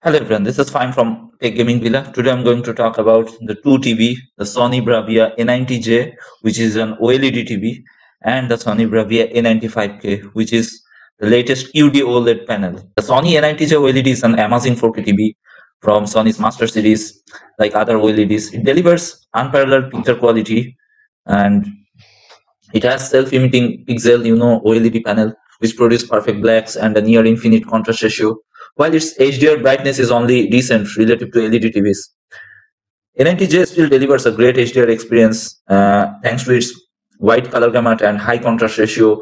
Hello everyone, this is Fine from Tech Gaming Villa. Today I'm going to talk about the two TV, the Sony Bravia A90J, which is an OLED TV, and the Sony Bravia A95K, which is the latest QD OLED panel. The Sony A90J OLED is an amazing 4K TV from Sony's Master Series, like other OLEDs. It delivers unparalleled picture quality, and it has self-emitting pixel, OLED panel, which produce perfect blacks and a near infinite contrast ratio, while its HDR brightness is only decent relative to LED TVs. A90J still delivers a great HDR experience thanks to its wide color gamut and high contrast ratio.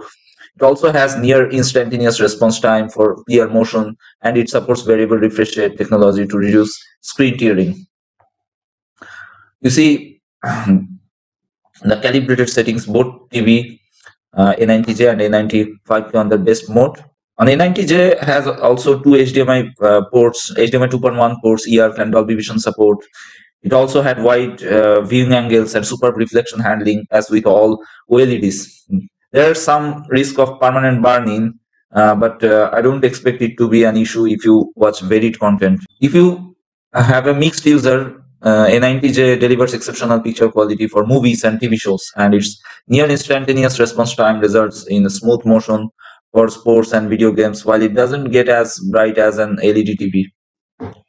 It also has near instantaneous response time for clear motion, and it supports variable refresh rate technology to reduce screen tearing. You see, the calibrated settings, both TV A90J and A95K on the best mode. On A90J has also two HDMI ports, HDMI 2.1 ports, ERF and Dolby Vision support. It also had wide viewing angles and superb reflection handling, as with all OLEDs. There is some risk of permanent burn-in, but I don't expect it to be an issue if you watch varied content. If you have a mixed user, A90J delivers exceptional picture quality for movies and TV shows, and its near instantaneous response time results in smooth motion for sports and video games, while it doesn't get as bright as an LED TV.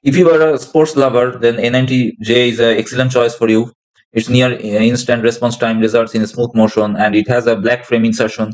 If you are a sports lover, then A90J is an excellent choice for you. Its near instant response time results in smooth motion, and it has a black frame insertion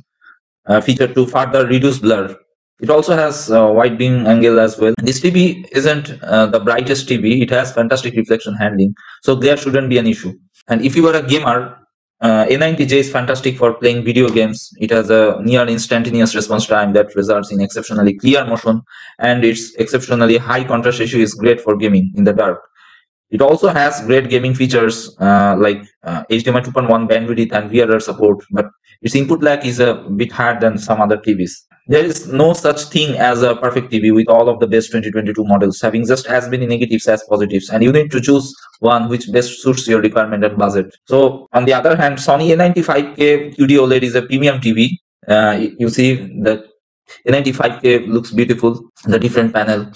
feature to further reduce blur. It also has wide beam angle as well. This TV isn't the brightest TV. It has fantastic reflection handling, so there shouldn't be an issue. And if you are a gamer, A90J is fantastic for playing video games. It has a near instantaneous response time that results in exceptionally clear motion, and its exceptionally high contrast ratio is great for gaming in the dark. It also has great gaming features like HDMI 2.1 bandwidth and VRR support, but its input lag is a bit higher than some other TVs. There is no such thing as a perfect TV with all of the best 2022 models, having just as many negatives as positives, and you need to choose one which best suits your requirement and budget. So, on the other hand, Sony A95K QD-OLED is a premium TV. You see that A95K looks beautiful, the different panel.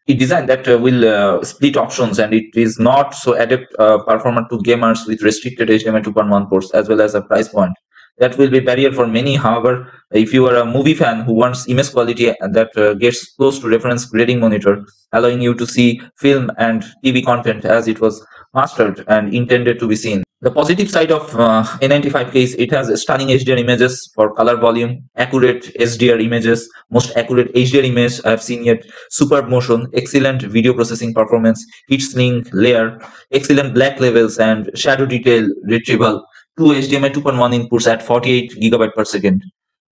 It designed that will split options, and it is not so adept performer to gamers with restricted HDMI 2.1 ports, as well as a price point. That will be a barrier for many. However, if you are a movie fan who wants image quality that gets close to reference grading monitor, allowing you to see film and TV content as it was mastered and intended to be seen. The positive side of A95K is it has stunning HDR images for color volume, accurate SDR images, most accurate HDR image I have seen yet, superb motion, excellent video processing performance, heat shrink layer, excellent black levels and shadow detail retrieval, two HDMI 2.1 inputs at 48 GB per second.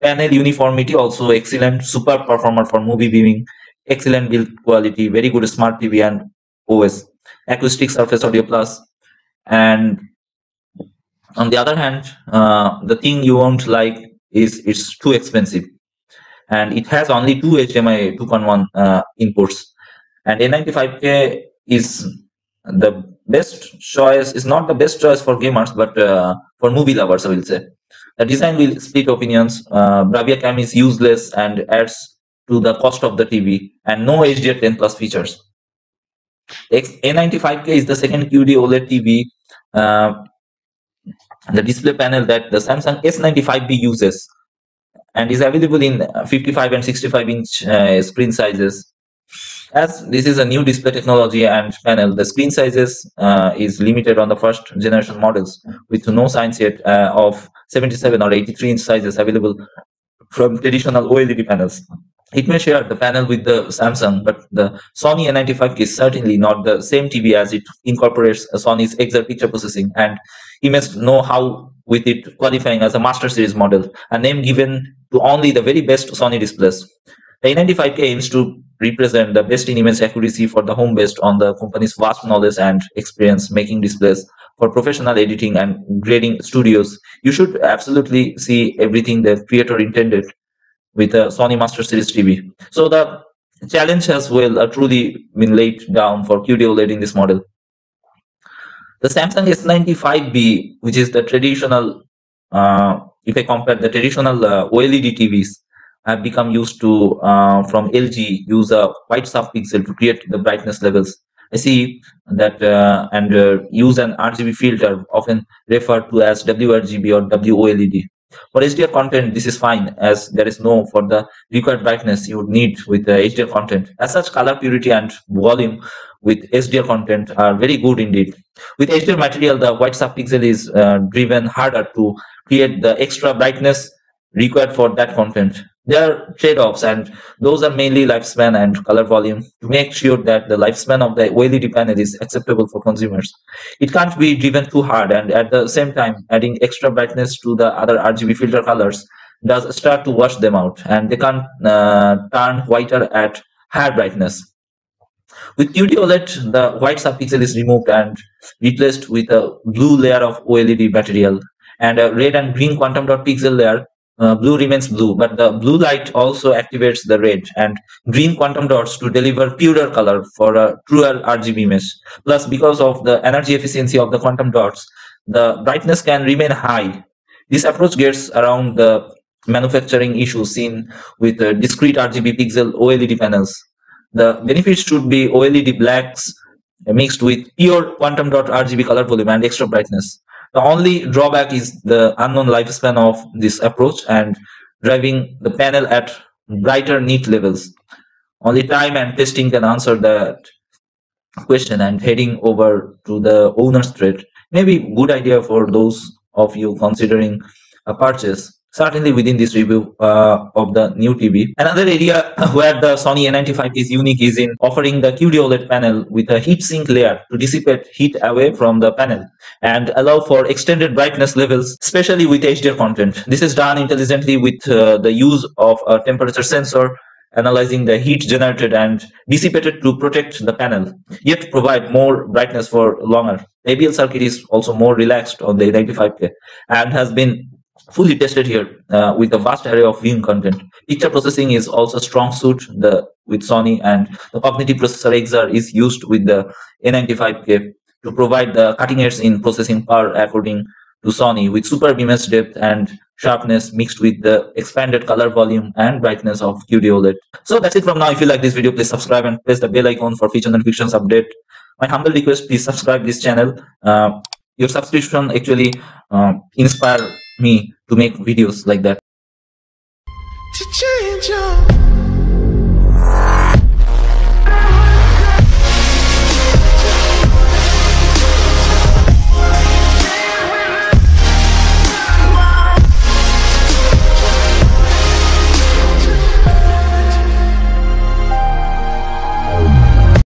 Panel uniformity also excellent, superb performer for movie viewing, excellent build quality, very good smart TV and OS, acoustic surface audio plus. And on the other hand, the thing you won't like is it's too expensive, and it has only two HDMI 2.1 inputs. And A95K is the best choice. Is not the best choice for gamers, but for movie lovers, I will say. The design will split opinions. Bravia Cam is useless and adds to the cost of the TV, and no HDR 10 plus features. A95K is the second QD OLED TV. The display panel that the Samsung S95B uses, and is available in 55 and 65 inch screen sizes. As this is a new display technology and panel, the screen sizes is limited on the first generation models, with no signs yet of 77 or 83 inch sizes available from traditional OLED panels. It may share the panel with the Samsung, but the Sony A95K is certainly not the same TV, as it incorporates Sony's XR picture processing, and you must know how with it qualifying as a Master Series model, a name given to only the very best Sony displays. The A95K aims to represent the best in image accuracy for the home based on the company's vast knowledge and experience making displays for professional editing and grading studios. You should absolutely see everything the creator intended with a Sony Master Series TV. So the challenge has well truly been laid down for QD OLED in this model. The Samsung S95B, which is the traditional, if I compare the traditional OLED TVs, have become used to from LG use a white subpixel to create the brightness levels. I see that and use an RGB filter, often referred to as WRGB or WOLED. For HDR content, this is fine as there is no for the required brightness you would need with the HDR content. As such, color purity and volume with HDR content are very good indeed. With HDR material, the white subpixel is driven harder to create the extra brightness required for that content. There are trade-offs, and those are mainly lifespan and color volume to make sure that the lifespan of the OLED panel is acceptable for consumers. It can't be driven too hard, and at the same time, adding extra brightness to the other RGB filter colors does start to wash them out, and they can't turn whiter at higher brightness. With QD OLED, the white subpixel is removed and replaced with a blue layer of OLED material, and a red and green quantum dot pixel layer. Blue remains blue, but the blue light also activates the red and green quantum dots to deliver purer color for a truer RGB image. Plus, because of the energy efficiency of the quantum dots, the brightness can remain high. This approach gets around the manufacturing issues seen with discrete RGB pixel OLED panels. The benefits should be OLED blacks mixed with pure quantum dot RGB color volume and extra brightness. The only drawback is the unknown lifespan of this approach and driving the panel at brighter neat levels. Only time and testing can answer that question, and heading over to the owner's thread may be a good idea for those of you considering a purchase. Certainly within this review of the new TV. Another area where the Sony A95 is unique is in offering the QD OLED panel with a heat sink layer to dissipate heat away from the panel and allow for extended brightness levels, especially with HDR content. This is done intelligently with the use of a temperature sensor analyzing the heat generated and dissipated to protect the panel, yet provide more brightness for longer. The ABL circuit is also more relaxed on the A95K and has been fully tested here with a vast array of viewing content. Picture processing is also strong suit with Sony, and the cognitive processor XR is used with the A95K to provide the cutting edge in processing power according to Sony, with superb image depth and sharpness mixed with the expanded color volume and brightness of QD OLED. So that's it from now. If you like this video, please subscribe and press the bell icon for future notifications update. My humble request, please subscribe this channel. Your subscription actually inspire me to make videos like that.